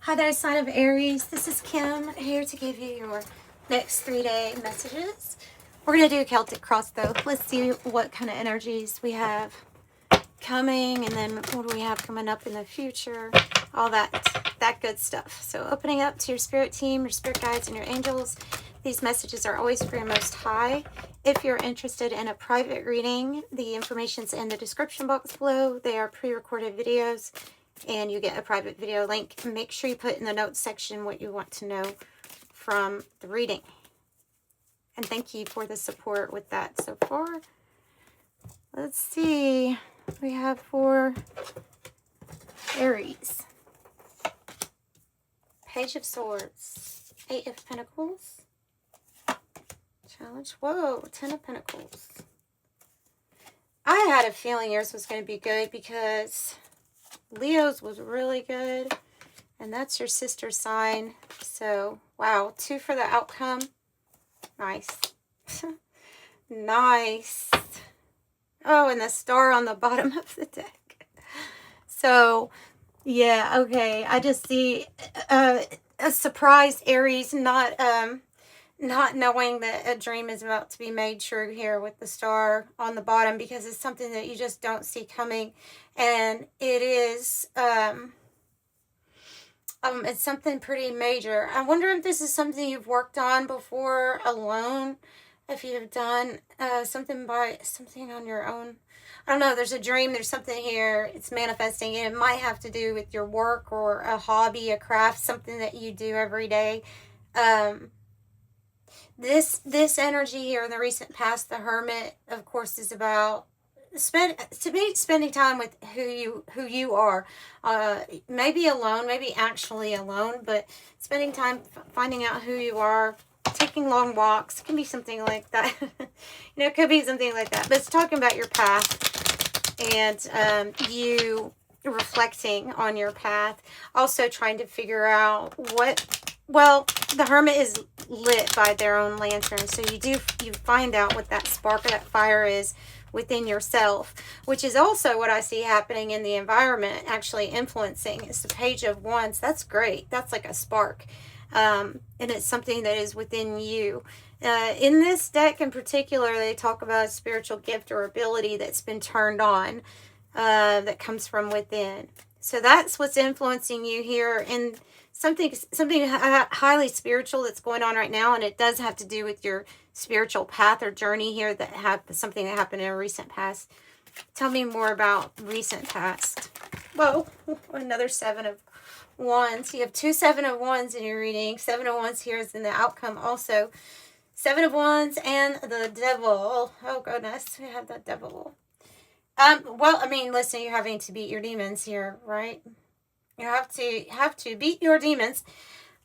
Hi there, sign of Aries. This is Kim here to give you your next 3-day messages. We're going to do a Celtic cross though. Let's see what kind of energies we have coming, and then what do we have coming up in the future, all that good stuff. So opening up to your spirit team, your spirit guides, and your angels. These messages are always for your Most High. If you're interested in a private reading, the information's in the description box below. They are pre-recorded videos, and you get a private video link. Make sure you put in the notes section what you want to know from the reading. And thank you for the support with that so far. Let's see. We have for Aries. Page of Swords. 8 of Pentacles. Challenge. Whoa, 10 of Pentacles. I had a feeling yours was going to be good because Leo's was really good, and that's your sister sign. So, wow, 2 for the outcome. Nice. Nice. Oh, and the star on the bottom of the deck. So, yeah, okay. I just see a surprise Aries not knowing that a dream is about to be made true here with the star on the bottom, because it's something that you just don't see coming. And it is, it's something pretty major. I wonder if this is something you've worked on before alone. If you've done something on your own. I don't know. There's a dream. There's something here. It's manifesting. And it might have to do with your work or a hobby, a craft, something that you do every day. This energy here in the recent past, the Hermit, of course, is about spending time with who you are. Maybe alone, maybe actually alone, but spending time finding out who you are, taking long walks. It can be something like that. It could be something like that. But it's talking about your path and you reflecting on your path. Also trying to figure out well, the Hermit is lit by their own lantern. So you find out what that spark or that fire is within yourself, which is also what I see happening in the environment, actually influencing. It's the Page of Wands. That's great. That's like a spark. And it's something that is within you. In this deck in particular, they talk about a spiritual gift or ability that's been turned on, that comes from within. So that's what's influencing you here in something highly spiritual that's going on right now, and it does have to do with your spiritual path or journey here, something that happened in a recent past. Tell me more about recent past. Whoa, another 7 of Wands. You have 2 7 of Wands in your reading. 7 of Wands here is in the outcome also. 7 of Wands and the Devil. Oh goodness, we have the Devil. Well, I mean, listen, you're having to beat your demons here, right? You have to beat your demons.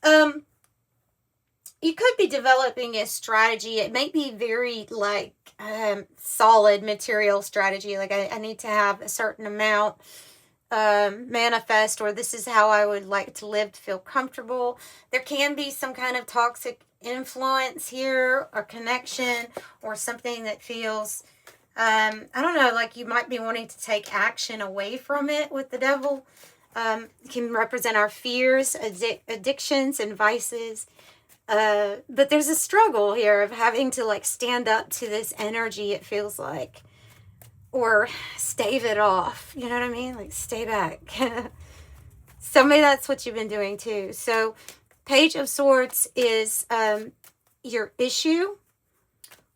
You could be developing a strategy. It may be very like solid material strategy. Like I need to have a certain amount manifest, or this is how I would like to live to feel comfortable. There can be some kind of toxic influence here, or connection, or something that feels I don't know, like you might be wanting to take action away from it with the Devil. Can represent our fears, addictions, and vices. But there's a struggle here of having to like stand up to this energy, it feels like, or stave it off. You know what I mean? Like stay back. So maybe that's what you've been doing too. So Page of Swords is your issue,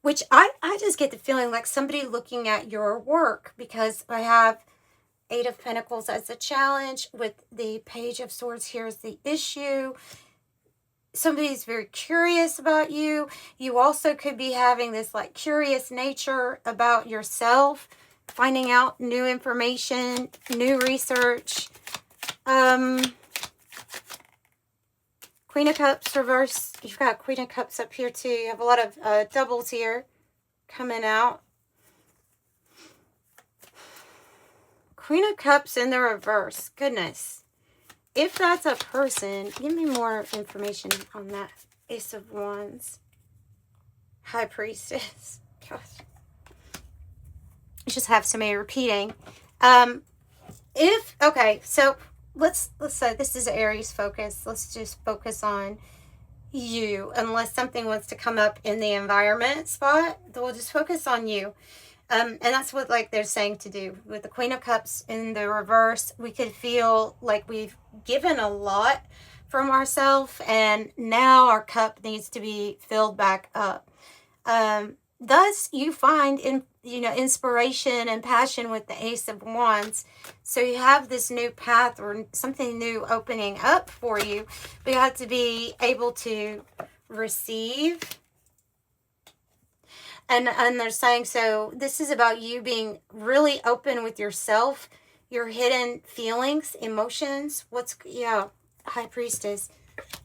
which I just get the feeling like somebody looking at your work, because I have 8 of Pentacles as a challenge with the Page of Swords here is the issue. Somebody's very curious about you. You also could be having this like curious nature about yourself, finding out new information, new research. Queen of Cups reverse. You've got Queen of Cups up here too. You have a lot of doubles here coming out. Queen of Cups in the reverse. Goodness. If that's a person, give me more information on that. Ace of Wands. High Priestess. Gosh. I just have somebody repeating. Okay, so let's say this is Aries focus. Let's just focus on you, unless something wants to come up in the environment spot. We'll just focus on you. And that's what, like, they're saying to do. With the Queen of Cups in the reverse, we could feel like we've given a lot from ourselves, and now our cup needs to be filled back up. Thus, you find inspiration and passion with the Ace of Wands. So you have this new path or something new opening up for you, but you have to be able to receive. And they're saying, so this is about you being really open with yourself, your hidden feelings, emotions. High Priestess,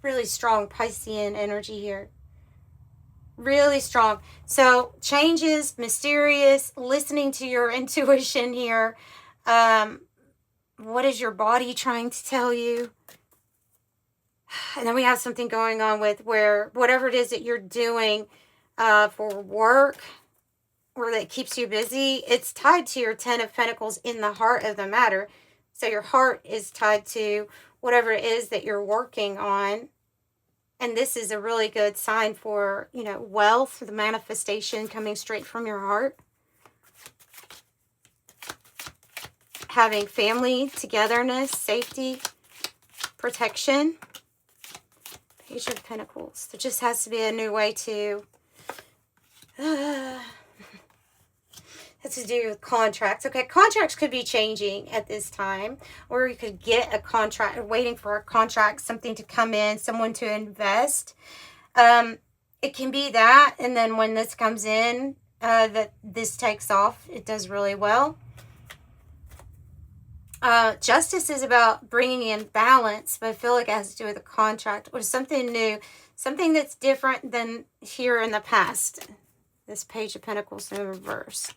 really strong Piscean energy here. Really strong. So changes, mysterious, listening to your intuition here. What is your body trying to tell you? And then we have something going on with where whatever it is that you're doing for work or that keeps you busy, it's tied to your 10 of Pentacles in the heart of the matter. So your heart is tied to whatever it is that you're working on. And this is a really good sign for, wealth, the manifestation coming straight from your heart. Having family, togetherness, safety, protection. Page of Pentacles. There just has to be a new way to... has to do with contracts. Okay, contracts could be changing at this time, or you could get a contract, waiting for a contract, something to come in, someone to invest. It can be that, and then when this comes in, that this takes off, it does really well. Justice is about bringing in balance, but I feel like it has to do with a contract or something new, something that's different than here in the past. This Page of Pentacles in reverse.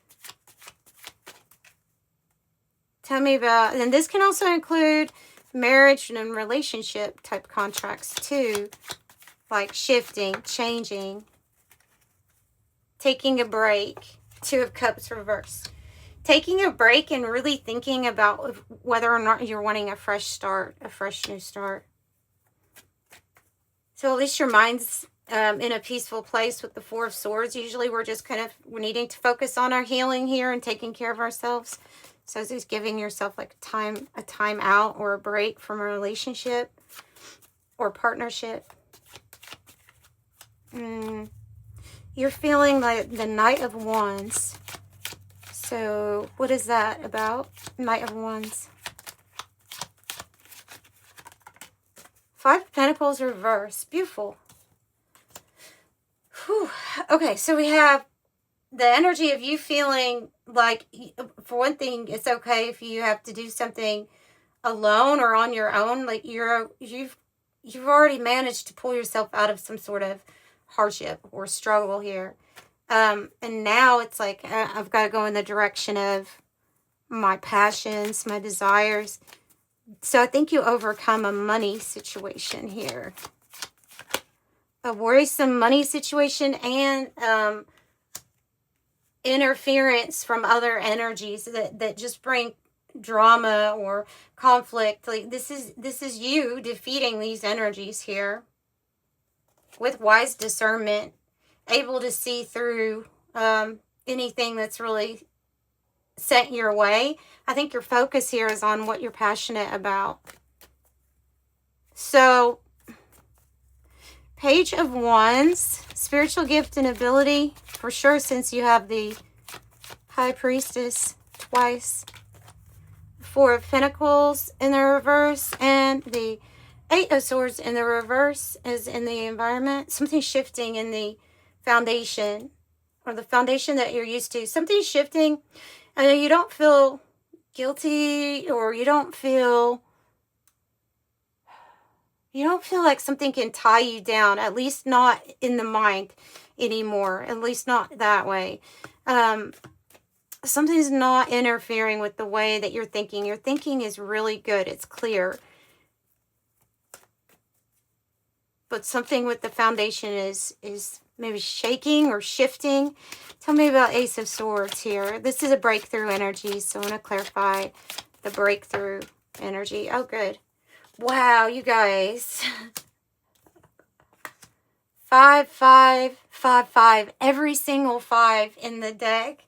Tell me about, and this can also include marriage and relationship type contracts too, like shifting, changing, taking a break. 2 of Cups reverse. Taking a break and really thinking about whether or not you're wanting a fresh start, a fresh new start. So at least your mind's in a peaceful place with the 4 of Swords. Usually we're needing to focus on our healing here and taking care of ourselves. So it's just giving yourself like a time out or a break from a relationship or partnership. You're feeling like the Knight of Wands. So what is that about? Knight of Wands. 5 of Pentacles reverse. Beautiful. Whew. Okay, so we have the energy of you feeling like, for one thing, it's okay if you have to do something alone or on your own. Like you've already managed to pull yourself out of some sort of hardship or struggle here. And now it's like, I've got to go in the direction of my passions, my desires. So I think you overcome a money situation here. A worrisome money situation and interference from other energies that just bring drama or conflict. Like this is you defeating these energies here with wise discernment, able to see through anything that's really sent your way. I think your focus here is on what you're passionate about. So Page of Wands, spiritual gift and ability, for sure, since you have the High Priestess twice. 4 of Pentacles in the reverse, and the 8 of Swords in the reverse is in the environment. Something shifting in the foundation, or the foundation that you're used to. Something shifting, and you don't feel guilty, or you don't feel like something can tie you down, at least not in the mind anymore, at least not that way. Something's not interfering with the way that you're thinking. Your thinking is really good. It's clear. But something with the foundation is maybe shaking or shifting. Tell me about Ace of Swords here. This is a breakthrough energy, so I want to clarify the breakthrough. energy. Oh, good. Wow, you guys. 5, 5, 5, 5. Every single 5 in the deck,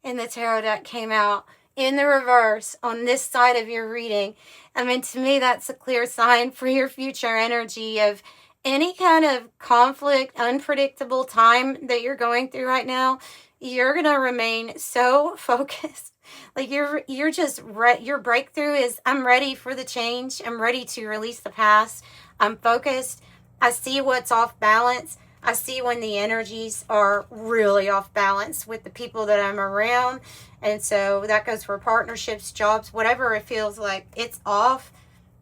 in the tarot deck, came out in the reverse on this side of your reading. I mean, to me, that's a clear sign for your future energy of any kind of conflict, unpredictable time that you're going through right now. You're going to remain so focused. Like you're just, your breakthrough is, I'm ready for the change. I'm ready to release the past. I'm focused. I see what's off balance. I see when the energies are really off balance with the people that I'm around. And so that goes for partnerships, jobs, whatever it feels like it's off.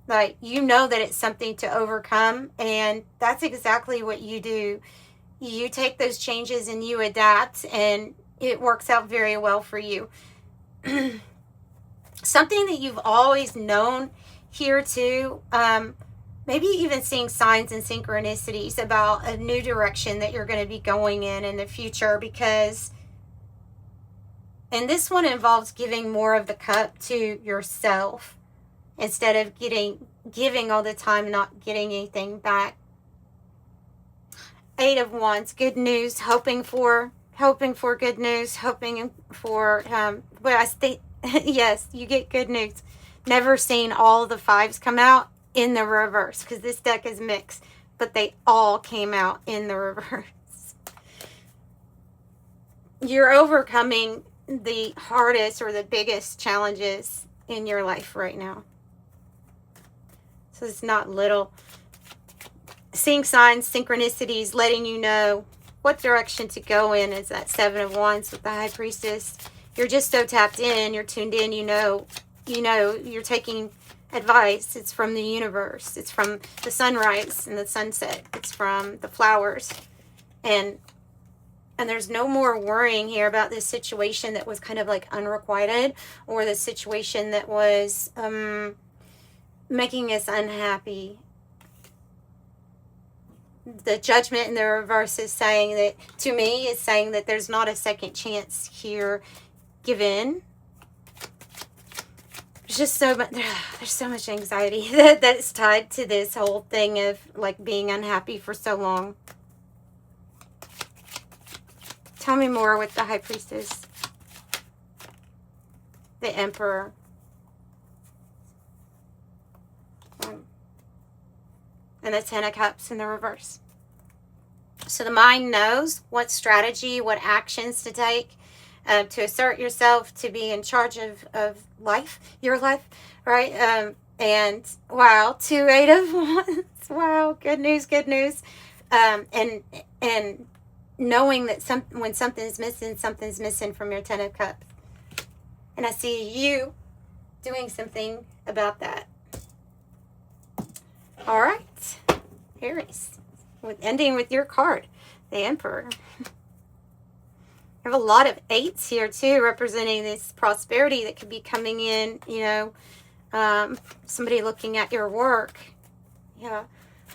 Like, you know that it's something to overcome. And that's exactly what you do. You take those changes and you adapt, and it works out very well for you. Something that you've always known here too, maybe even seeing signs and synchronicities about a new direction that you're going to be going in the future, because, and this one involves giving more of the cup to yourself instead of giving all the time, not getting anything back. 8 of Wands, good news, hoping for good news, hoping for, well, I think, yes, you get good news. Never seen all the 5s come out in the reverse, because this deck is mixed, but they all came out in the reverse. You're overcoming the hardest or the biggest challenges in your life right now. So it's not little. Seeing signs, synchronicities, letting you know what direction to go in is that 7 of Wands with the High Priestess. You're just so tapped in, you're tuned in, you know, you're taking advice. It's from the universe. It's from the sunrise and the sunset. It's from the flowers. And there's no more worrying here about this situation that was kind of like unrequited, or the situation that was making us unhappy. The Judgment in the reverse is saying that, to me, is saying that there's not a second chance here given. There's just so much, there's so much anxiety that's tied to this whole thing of like being unhappy for so long. Tell me more with the High Priestess, the Emperor, and the 10 of Cups in the reverse. So the mind knows what strategy, what actions to take to assert yourself, to be in charge of life, your life, right? And wow, 2 8 of Wands. Wow, good news, good news. And knowing that when something's missing from your 10 of Cups. And I see you doing something about that. All right, Aries, ending with your card, the Emperor. I have a lot of 8s here too, representing this prosperity that could be coming in, you know, somebody looking at your work. Yeah.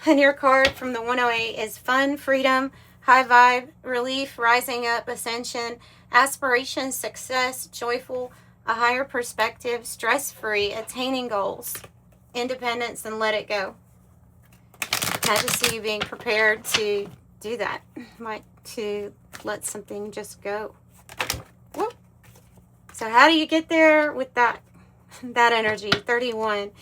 And your card from the 108 is fun, freedom, high vibe, relief, rising up, ascension, aspiration, success, joyful, a higher perspective, stress-free, attaining goals, independence, and let it go. I just see you being prepared to do that, like to let something just go. Whoop. So how do you get there with that energy? 31.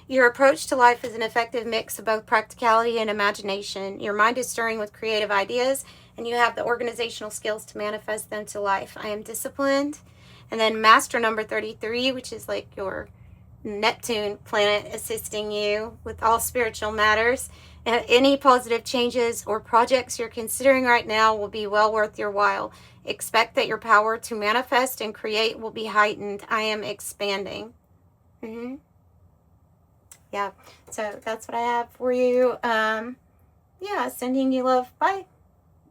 Your approach to life is an effective mix of both practicality and imagination. Your mind is stirring with creative ideas, and you have the organizational skills to manifest them to life. I am disciplined. And then Master number 33, which is like your Neptune planet assisting you with all spiritual matters. Any positive changes or projects you're considering right now will be well worth your while. Expect that your power to manifest and create will be heightened. I am expanding. Yeah, so that's what I have for you. Yeah, sending you love. Bye.